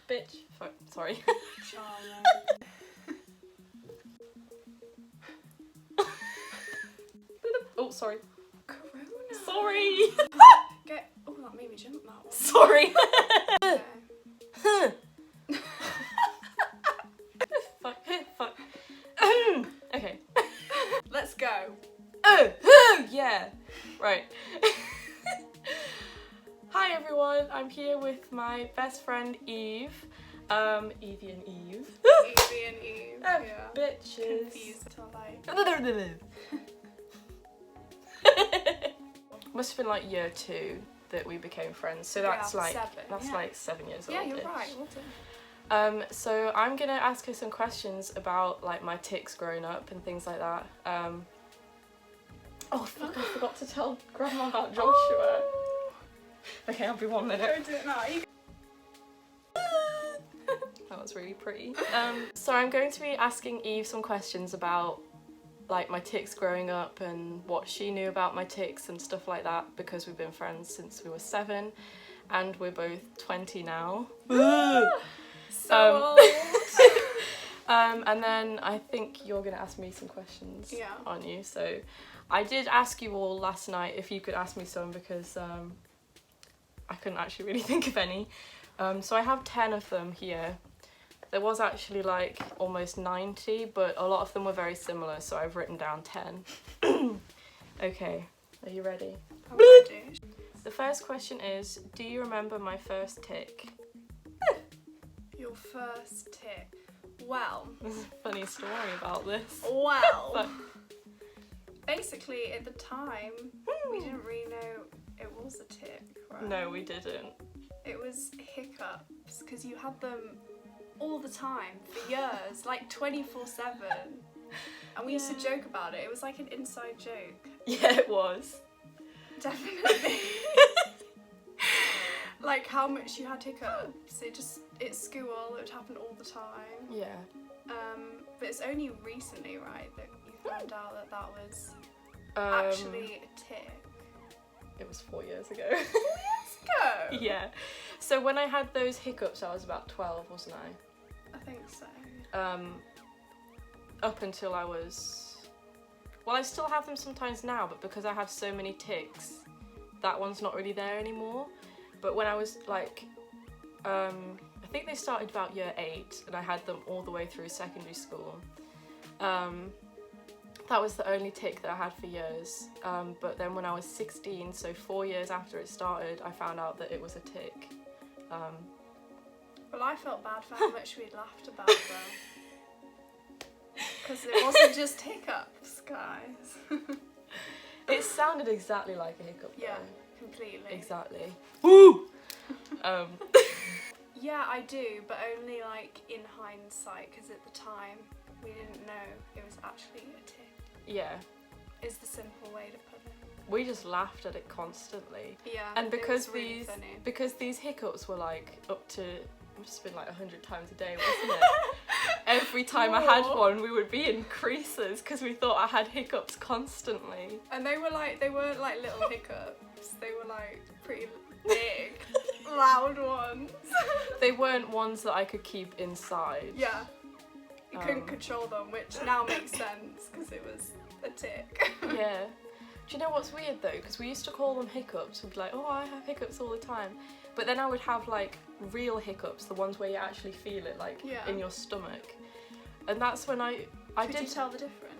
bitch. Fuck, sorry. Charlotte. Oh, sorry. Corona. Sorry. Oh, that made me jump that one. Sorry. Okay. Fuck. Okay. Let's go. Yeah. Right. Hi everyone, I'm here with my best friend Eve. Evie and Eve. Evie and Eve. Oh, Yeah. bitches. Confused till like. Must have been like year 2 that we became friends. So that's Yeah, like 7, that's yeah. like 7 years old. Yeah, you're right. Well done. So I'm gonna ask her some questions about like my tics growing up and things like that. Oh fuck! I forgot to tell Grandma about Joshua. Oh. Okay, I'll be 1 minute. Don't do it now. That was really pretty. So I'm going to be asking Eve some questions about like my tics growing up and what she knew about my tics and stuff like that, because we've been friends since we were 7 and we're both 20 now. So old. And then I think you're gonna ask me some questions, Yeah. aren't you? So I did ask you all last night if you could ask me some, because I couldn't actually really think of any. So I have 10 of them here. There was actually like almost 90, but a lot of them were very similar, so I've written down 10. Okay, are you ready? I'm ready. The first question is, do you remember my first tic? Your first tic. Well. There's a funny story about this. Well. But basically, at the time, we didn't really know it was a tic, right? no, we didn't. It was hiccups, because you had them all the time for years, like 24/7. And we used to joke about it. It was like an inside joke. Yeah, it was. Definitely. Like how much you had hiccups. At school, it would happen all the time. Yeah. But it's only recently, right, that you found out that that was actually a tic. It was 4 years ago. 4 years ago? Yeah. So when I had those hiccups, I was about 12, wasn't I? I think so. Up until I was... Well, I still have them sometimes now, but because I have so many tics, that one's not really there anymore. But when I was like... I think they started about year 8, and I had them all the way through secondary school. That was the only tic that I had for years. But then when I was 16, so 4 years after it started, I found out that it was a tic. Well, I felt bad for how much we'd laughed about them. Because it wasn't just hiccups, guys. It sounded exactly like a hiccup, though. Yeah, completely. Exactly. Woo! Yeah, I do, but only like in hindsight, because at the time we didn't know it was actually a tic. Yeah. Is the simple way to put it. We just laughed at it constantly. Yeah. And because it was really funny. because these hiccups were like up to, it must have been like 100 times a day, wasn't it? Every time I had one, we would be in creases because we thought I had hiccups constantly. And they weren't like little hiccups. They were like pretty big, loud ones. They weren't ones that I could keep inside. Yeah. You couldn't control them, which now makes sense because it was a tic. Yeah. Do you know what's weird though? Because we used to call them hiccups. We'd be like, oh, I have hiccups all the time. But then I would have like real hiccups, the ones where you actually feel it like in your stomach. And that's when I Could did you tell the difference?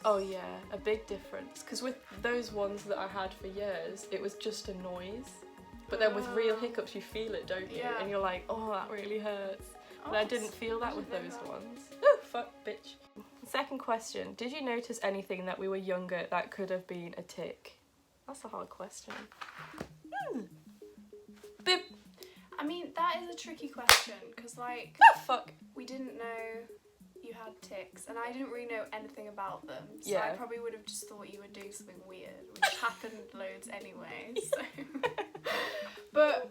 Oh yeah, a big difference. Because with those ones that I had for years, it was just a noise. But then with real hiccups, you feel it, don't you? Yeah. And you're like, oh, that really hurts. But I didn't feel that with those ones. Oh, fuck, bitch. Second question. Did you notice anything that we were younger that could have been a tic? That's a hard question. Boop. I mean, that is a tricky question because, like, Fuck. we didn't know you had tics, and I didn't really know anything about them. So Yeah. I probably would have just thought you would do something weird, which happened loads anyway. So. But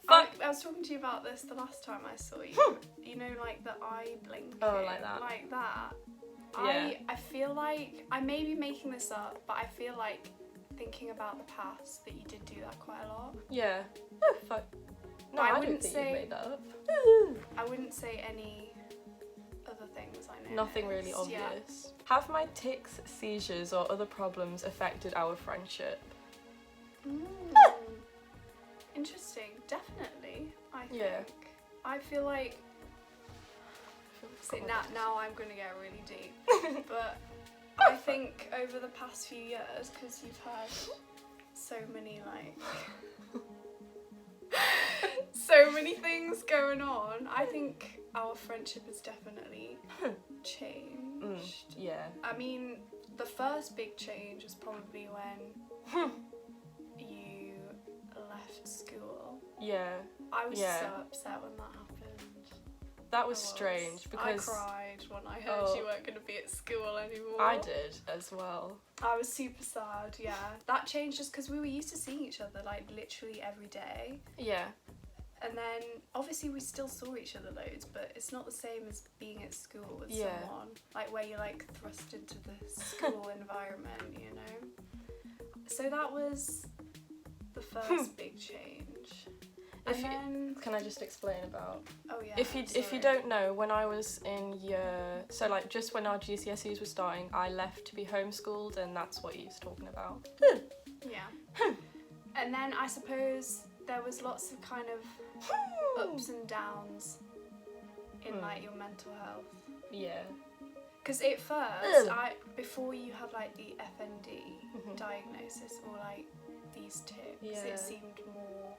I was talking to you about this the last time I saw you. You know, like the eye blinking. Oh, like that. Like that. Yeah. I feel like I may be making this up, but I feel like thinking about the past that you did do that quite a lot. Yeah. Fuck. No, But I I don't wouldn't think say- you made that up. I wouldn't say any other things I know. Nothing really obvious. Have my tics, seizures, or other problems affected our friendship? Interesting. Definitely, I think. Yeah. I feel like... See, now I'm going to get really deep. But I think over the past few years, because you've had so many, like... so many things going on, I think our friendship has definitely changed. Yeah. I mean, the first big change was probably when you left school. Yeah. I was so upset when that happened. That was strange because I cried when I heard you weren't going to be at school anymore. I did as well. I was super sad, yeah. That changed just because we were used to seeing each other like literally every day. Yeah. And then obviously we still saw each other loads, but it's not the same as being at school with someone. Like where you're like thrust into the school environment, you know? So that was the first big change. Can I just explain about? Oh yeah. If you don't know, when I was in so like just when our GCSEs were starting, I left to be homeschooled, and that's what he's talking about. Yeah. And then I suppose there was lots of kind of ups and downs in like your mental health. Yeah. Because at first, before you had like the FND diagnosis or like these tics, it seemed more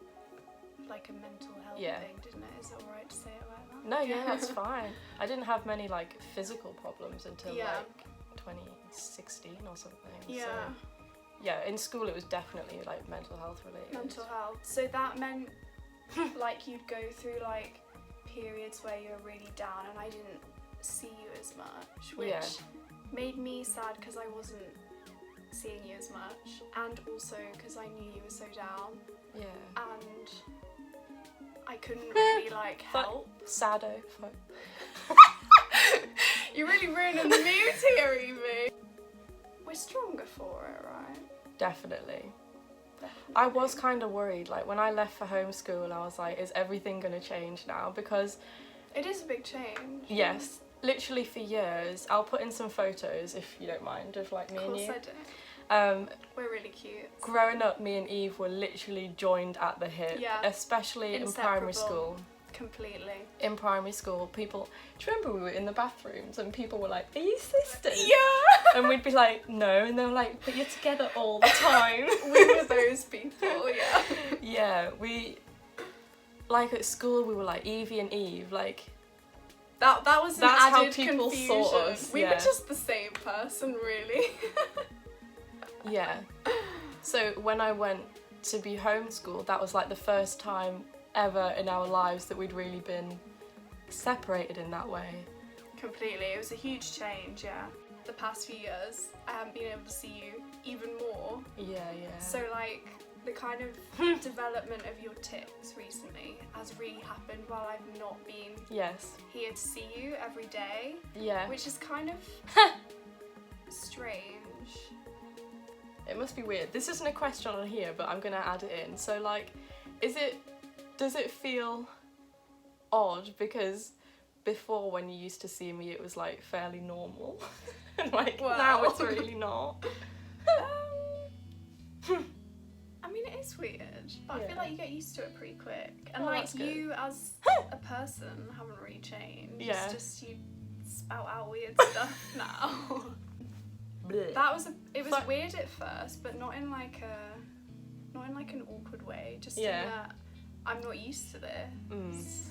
like a mental health thing, didn't it? Is it alright to say it like that? No, yeah, that's fine. I didn't have many like physical problems until like 2016 or something. Yeah. So, yeah, in school it was definitely like mental health related. Mental health. So that meant like you'd go through like periods where you're really down, and I didn't see you as much, which made me sad because I wasn't seeing you as much, and also because I knew you were so down. Yeah. And I couldn't really like help. Sado. You're really ruining the mood here, Evie. We're stronger for it, right? Definitely. I was kind of worried, like when I left for homeschool, I was like, is everything going to change now? Because it is a big change. Yes, literally for years. I'll put in some photos if you don't mind of like me and you. Of course I do. We're really cute. Growing up, me and Eve were literally joined at the hip, especially in primary school. Completely. In primary school, people... Do you remember we were in the bathrooms and people were like, are you sisters? Yeah! And we'd be like, no. And they were like, but you're together all the time. We were those people, yeah. Yeah, like at school, we were like Evie and Eve, like... That's an added how people confusion. saw us. We were just the same person, really. Yeah. So when I went to be homeschooled, that was like the first time ever in our lives that we'd really been separated in that way. Completely. It was a huge change, yeah. The past few years, I haven't been able to see you even more. Yeah. So like the kind of development of your tics recently has really happened while I've not been here to see you every day. Yeah. Which is kind of strange. It must be weird. This isn't a question on here, but I'm gonna add it in. So like, does it feel odd? Because before, when you used to see me, it was like fairly normal. And like now it's really not. I mean, it is weird, but I feel like you get used to it pretty quick. And like you as a person haven't really changed. Yeah. It's just you spout out weird stuff now. It was weird at first, but not in like an awkward way. Just in that I'm not used to this.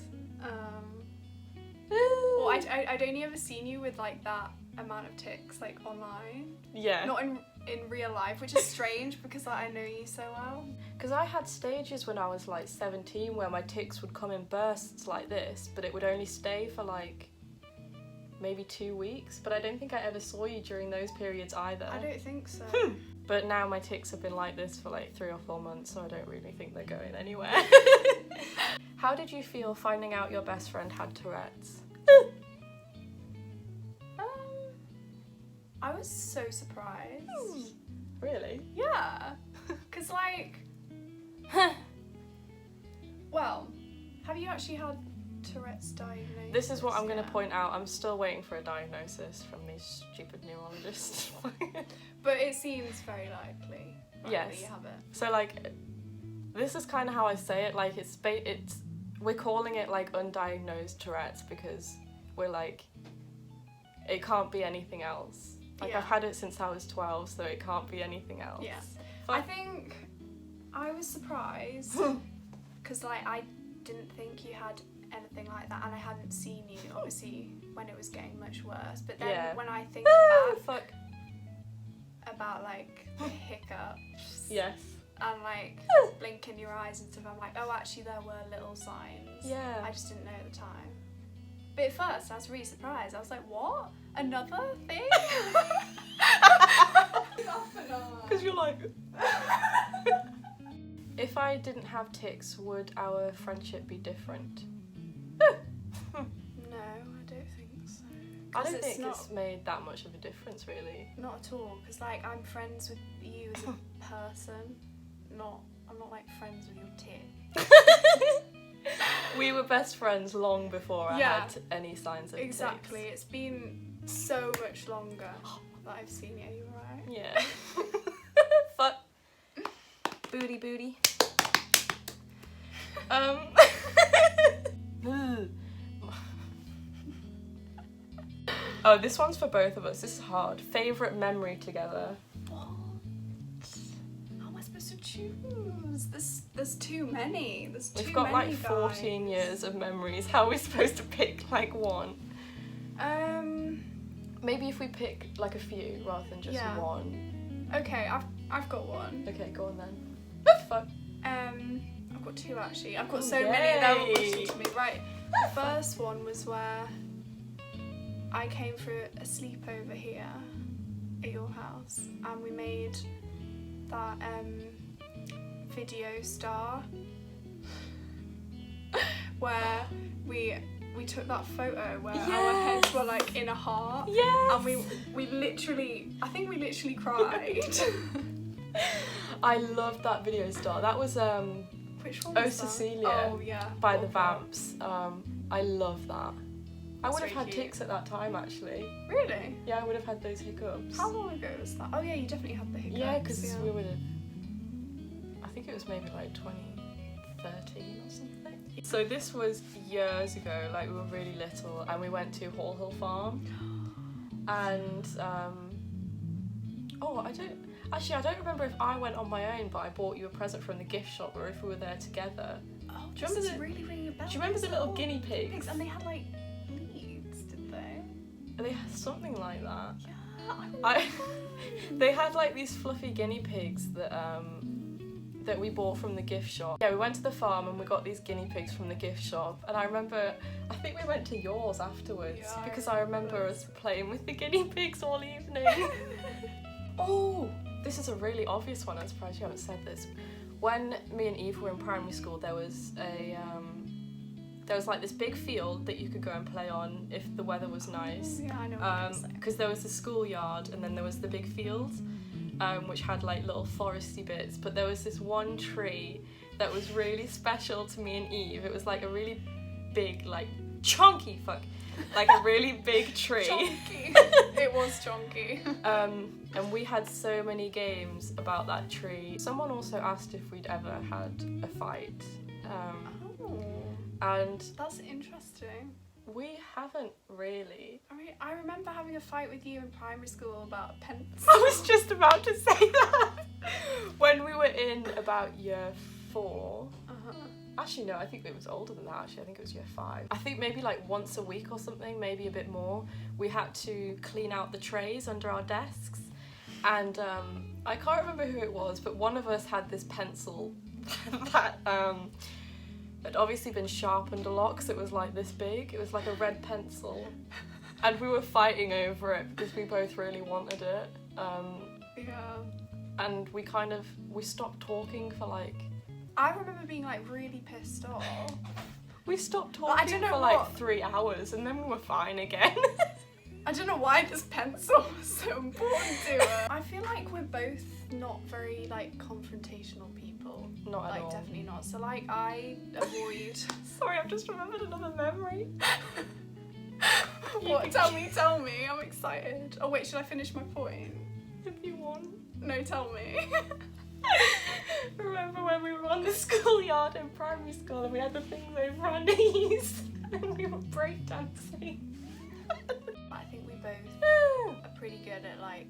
Well, I'd only ever seen you with like that amount of tics like online. Yeah. Not in real life, which is strange because I know you so well. Because I had stages when I was like 17 where my tics would come in bursts like this, but it would only stay for like maybe 2 weeks, but I don't think I ever saw you during those periods either. I don't think so. But now my tics have been like this for like 3 or 4 months, so I don't really think they're going anywhere. How did you feel finding out your best friend had Tourette's? I was so surprised. Really? Yeah. Because like... Well, have you actually had Tourette's diagnosis. This is what I'm going to point out. I'm still waiting for a diagnosis from these stupid neurologists. But it seems very likely. Yes. That you have it. So like, this is kind of how I say it. Like we're calling it like undiagnosed Tourette's because we're like, it can't be anything else. Like I've had it since I was 12, so it can't be anything else. Yeah. I think I was surprised because like I didn't think you had anything like that, and I hadn't seen you obviously when it was getting much worse. But then when I think about like the hiccups, yes, and like blinking your eyes and stuff, I'm like, oh, actually there were little signs. Yeah. I just didn't know at the time. But at first I was really surprised. I was like, what? Another thing? Because you're like. If I didn't have tics, would our friendship be different? No, I don't think so. I don't think it's made that much of a difference, really. Not at all, because like I'm friends with you as a person. I'm not like friends with your tit. We were best friends long before I had any signs of tics. Exactly. It's been so much longer that I've seen you. You alright? Yeah. Fuck. Booty. Oh, this one's for both of us. This is hard. Favourite memory together. What? How am I supposed to choose? There's too many. We've got like 14 years of memories. How are we supposed to pick like one? Maybe if we pick like a few rather than just one. Okay, I've got one. Okay, go on then. Fuck. I've got two actually. I've got so many that were rushed to me. Right. The first one was where I came for a sleepover here at your house, and we made that video star where we took that photo where our heads were like in a heart. Yes. And we literally cried. I loved that video star. That was Which one Oh was that? Cecilia Oh yeah. by the Vamps. I love that. I would have really had cute. tics at that time actually. Really? Yeah, I would have had those hiccups. How long ago was that? Oh yeah, you definitely had the hiccups. Yeah, because we would have. I think it was maybe like 2013 or something. So this was years ago. Like we were really little, and we went to Hall Hill Farm, and I don't remember if I went on my own, but I bought you a present from the gift shop, or if we were there together. Oh, Do you remember really ringing a bell. Do you remember the little guinea pigs? And they had like leads, did they? They had something like that. Yeah, They had like these fluffy guinea pigs that that we bought from the gift shop. Yeah, we went to the farm and we got these guinea pigs from the gift shop, and I remember, I think we went to yours afterwards, because I remember us playing with the guinea pigs all evening. Oh, this is a really obvious one. I'm surprised you haven't said this. When me and Eve were in primary school, there was like this big field that you could go and play on if the weather was nice. Yeah, I know. Because there was the schoolyard, and then there was the big field, which had like little foresty bits. But there was this one tree that was really special to me and Eve. It was like a really big, like chunky like a really big tree. Chunky. It was chunky. And we had so many games about that tree. Someone also asked if we'd ever had a fight. And that's interesting. We haven't really. I mean, I remember having a fight with you in primary school about a pencil. I was just about to say that. When we were in about year 4. Actually, no, I think it was older than that, actually. I think it was year 5. I think maybe like once a week or something, maybe a bit more, we had to clean out the trays under our desks. And I can't remember who it was, but one of us had this pencil that had obviously been sharpened a lot, because it was like this big. It was like a red pencil. And we were fighting over it because we both really wanted it. And we stopped talking for like... I remember being like really pissed off. We stopped talking for like 3 hours, and then we were fine again. I don't know why this pencil was so important to her. I feel like we're both not very like confrontational people. Not at like all. definitely not. So like I avoid. Sorry, I've just remembered another memory. What? Tell me. I'm excited. Oh wait, should I finish my point? If you want. No, tell me. Remember when we were on the schoolyard in primary school and we had the things over our knees and we were breakdancing? I think we both are pretty good at like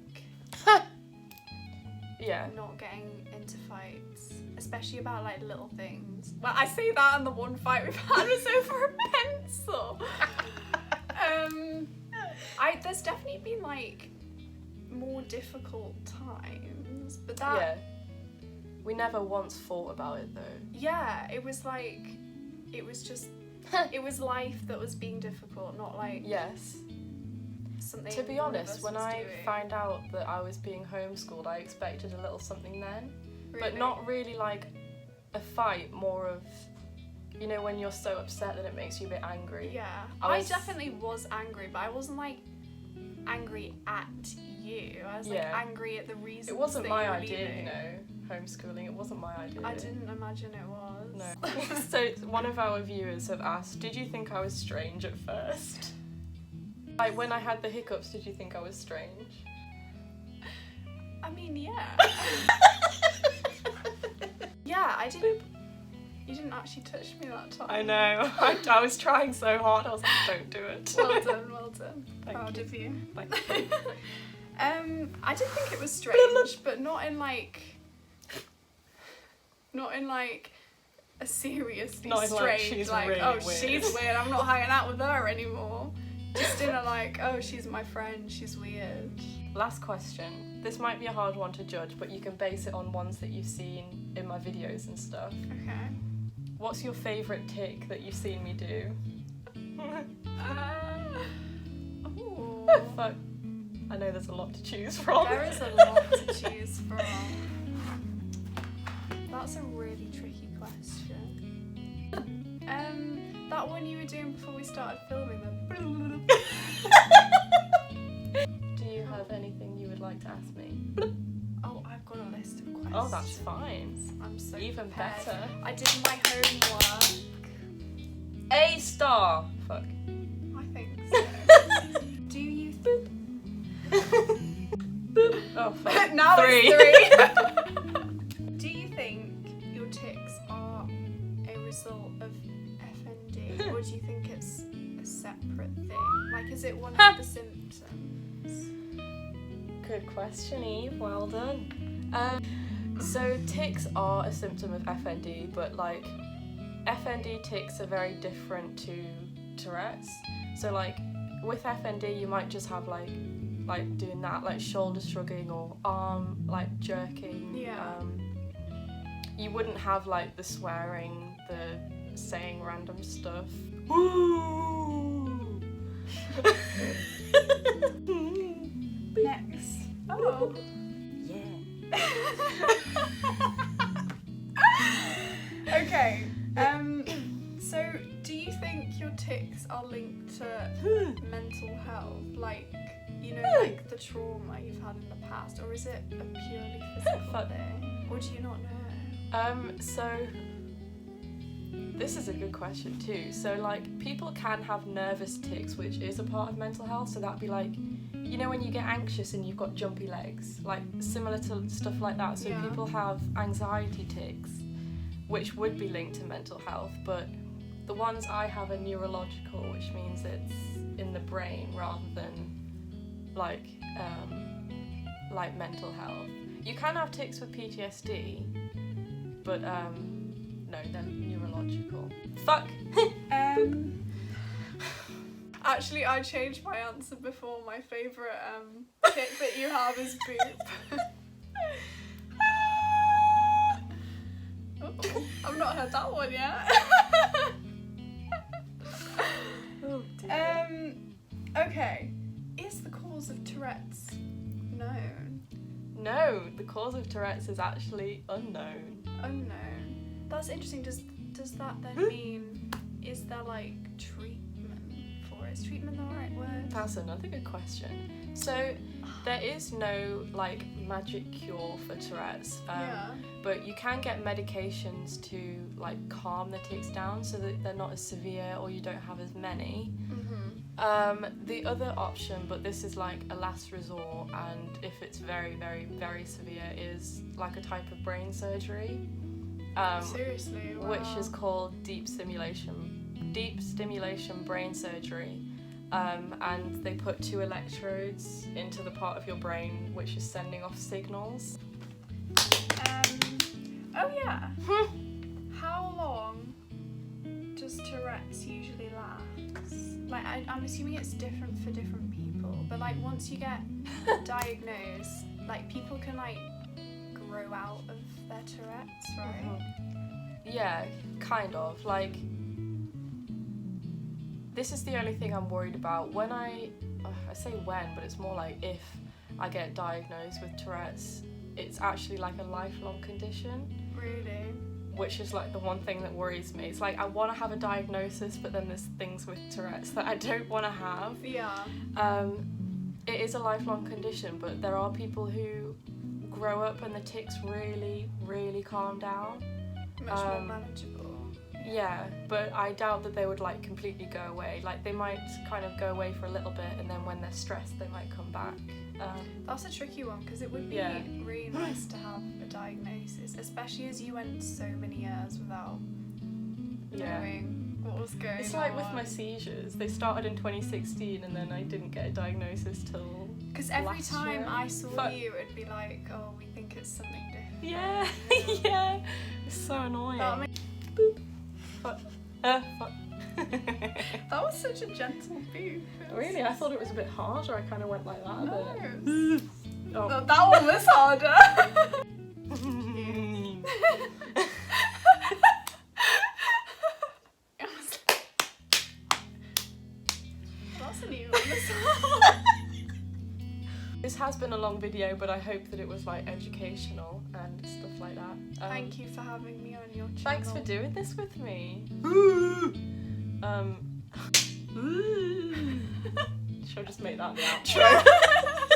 Yeah. not getting into fights, especially about like little things. Well, I say that, and the one fight we've had was over a pencil. There's definitely been like more difficult times, but that Yeah. We never once thought about it though. yeah, it was like it was just it was life that was being difficult, not like Yes. something. To be one of honest, us when was I doing. found out that I was being homeschooled, I expected a little something then. But Really? not really like a fight, more of, you know, when you're so upset that it makes you a bit angry. Yeah, I I was- definitely was angry, but I wasn't like angry at you. I was like Yeah. angry at the reasons. It wasn't that my you were idea, leaving. you know, homeschooling. It wasn't my idea. I didn't imagine it was. No. So one of our viewers have asked, did you think I was strange at first? Like when I had the hiccups, did you think I was strange? I mean, yeah. Yeah, I didn't. You didn't actually touch me that time. I know. I was trying so hard. I was like, don't do it. Well done, well done. Thank Proud you. of you. Thank you. I did think it was strange, but not in like a seriously Not in, like, strange, she's like, really oh, weird. she's weird, I'm not hanging out with her anymore. Just in a like, oh, she's my friend, she's weird. Last question. This might be a hard one to judge, but you can base it on ones that you've seen in my videos and stuff. Okay. What's your favourite tic that you've seen me do? Ooh. Fuck. I know there's a lot to choose from. There is a lot to choose from. That's a really tricky question. That one you were doing before we started filming them. Do you have anything you would like to ask me? Oh, I've got a list of questions. Oh, that's fine. I'm so Even prepared. better. I did my homework. A star. Fuck. I think so. Do you Oh fuck. now Three. it's 3. Do you think your tics are a result of FND, or do you think it's a separate thing? Like, is it one of the symptoms? Good question, Eve. Well done. So tics are a symptom of FND, but like FND tics are very different to Tourette's. So like with FND, you might just have like doing that, like shoulder shrugging or arm like jerking. Yeah. You wouldn't have like the swearing, the saying random stuff. Woo! Next. Oh. Yeah. Okay. So, do you think your tics are linked to mental health? Like, you know, like the trauma you've had in the past, or is it a purely physical thing? Or do you not know? So this is a good question too. So like people can have nervous tics, which is a part of mental health. So that'd be like, you know, when you get anxious and you've got jumpy legs, like similar to stuff like that. So Yeah. people have anxiety tics, which would be linked to mental health, but the ones I have are neurological, which means it's in the brain rather than like mental health. You can have tics with PTSD, but no, they're neurological. Fuck. Actually, I changed my answer before. My favourite tic that you have is boop. Oh, I've not heard that one yet. Oh dear. Okay. Is the cause of Tourette's known? No, the cause of Tourette's is actually unknown. Unknown. That's interesting. Does that then mean, is there like treatment for it? Is treatment the right word? That's another good question. So there is no like magic cure for Tourette's, but you can get medications to like calm the tics down so that they're not as severe or you don't have as many. The other option, but this is like a last resort, and if it's very, very, very severe, is like a type of brain surgery. Seriously? Wow. Which is called deep stimulation brain surgery. And they put 2 electrodes into the part of your brain which is sending off signals. Oh yeah. How long does Tourette's usually last? Like I'm assuming it's different for different people, but like once you get diagnosed, like people can like grow out of their Tourette's, right? Yeah, kind of. Like, this is the only thing I'm worried about. When I say when, but it's more like if I get diagnosed with Tourette's, it's actually like a lifelong condition. Really? Which is like the one thing that worries me. It's like I want to have a diagnosis, but then there's things with Tourette's that I don't want to have. Yeah. It is a lifelong condition, but there are people who grow up and the tics really, really calm down. Much more manageable. Yeah, but I doubt that they would like completely go away. Like they might kind of go away for a little bit, and then when they're stressed they might come back. That's a tricky one, because it would be really nice to have a diagnosis, especially as you went so many years without knowing what was going on. It's like with my seizures. They started in 2016 and then I didn't get a diagnosis till because every time year. I saw you, it'd be like, oh, we think it's something different. Yeah, yeah. It's so annoying. Boop. Fuck. Fuck. That was such a gentle boop. Really? I thought it was a bit harder. I kind of went like that. No. Oh. That one was harder. That's a new one. This has been a long video, but I hope that it was like educational and stuff like that. Thank you for having me on your channel. Thanks for doing this with me. Should I just make that the outro?